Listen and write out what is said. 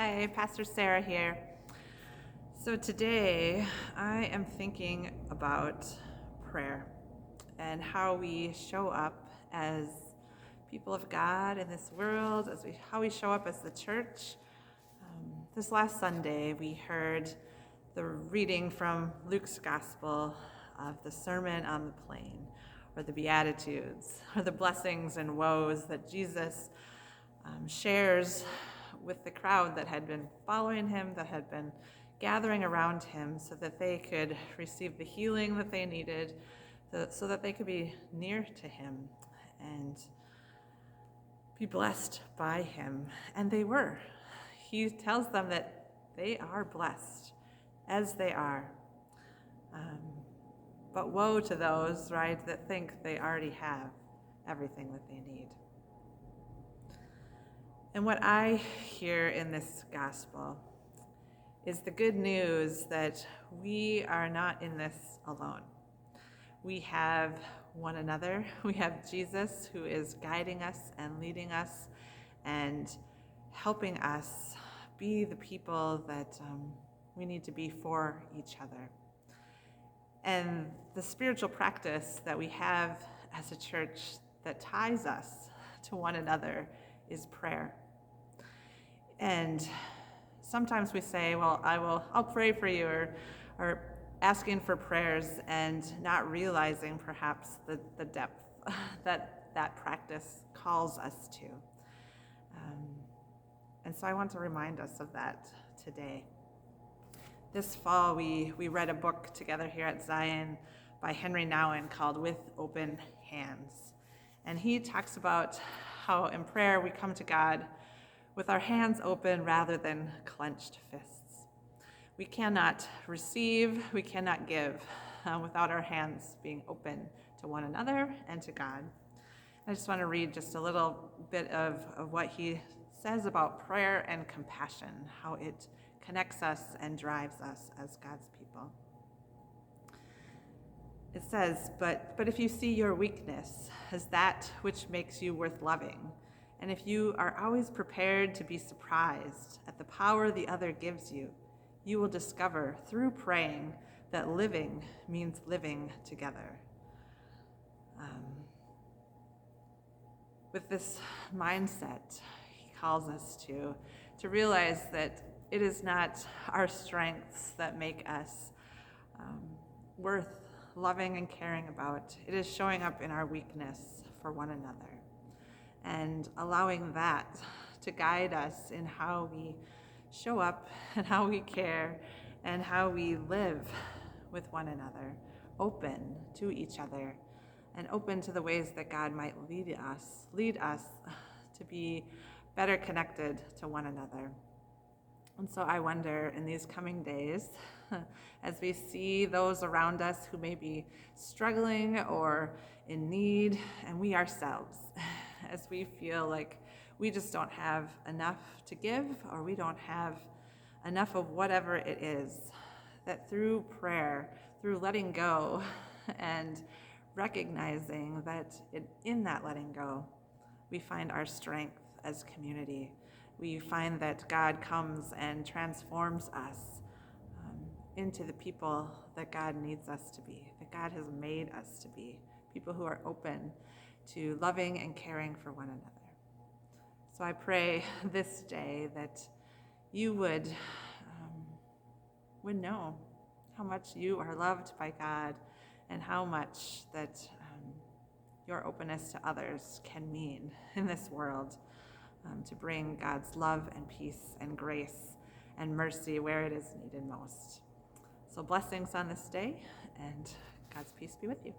Hi, Pastor Sarah here. So today I am thinking about prayer and how we show up as people of God in this world, how we show up as the church. This last Sunday we heard the reading from Luke's Gospel of the Sermon on the Plain, or the Beatitudes, or the blessings and woes that Jesus shares with the crowd that had been following him, that had been gathering around him so that they could receive the healing that they needed, so that they could be near to him and be blessed by him. And they were. He tells them that they are blessed as they are. But woe to those, right, that think they already have everything that they need. And what I hear in this gospel is the good news that we are not in this alone. We have one another. We have Jesus who is guiding us and leading us and helping us be the people that we need to be for each other. And the spiritual practice that we have as a church that ties us to one another is prayer. And sometimes we say, well, I'll pray for you, or asking for prayers and not realizing perhaps the depth that practice calls us to. And so I want to remind us of that today. This fall, we read a book together here at Zion by Henry Nouwen called With Open Hands. And he talks about how in prayer we come to God with our hands open rather than clenched fists. We cannot receive, we cannot give without our hands being open to one another and to God. I just want to read just a little bit of what he says about prayer and compassion, how it connects us and drives us as God's people. It says, but if you see your weakness as that which makes you worth loving, and if you are always prepared to be surprised at the power the other gives you, you will discover through praying that living means living together. With this mindset, he calls us to realize that it is not our strengths that make us worth loving and caring about. It is showing up in our weakness for one another and allowing that to guide us in how we show up and how we care and how we live with one another, open to each other and open to the ways that God might lead us to be better connected to one another. And so I wonder in these coming days, as we see those around us who may be struggling or in need, and we ourselves, as we feel like we just don't have enough to give, or we don't have enough of whatever it is, that through prayer, through letting go and recognizing that in that letting go, we find our strength as community. We find that God comes and transforms us into the people that God needs us to be, that God has made us to be, people who are open to loving and caring for one another. So I pray this day that you would know how much you are loved by God and how much that your openness to others can mean in this world to bring God's love and peace and grace and mercy where it is needed most. So blessings on this day, and God's peace be with you.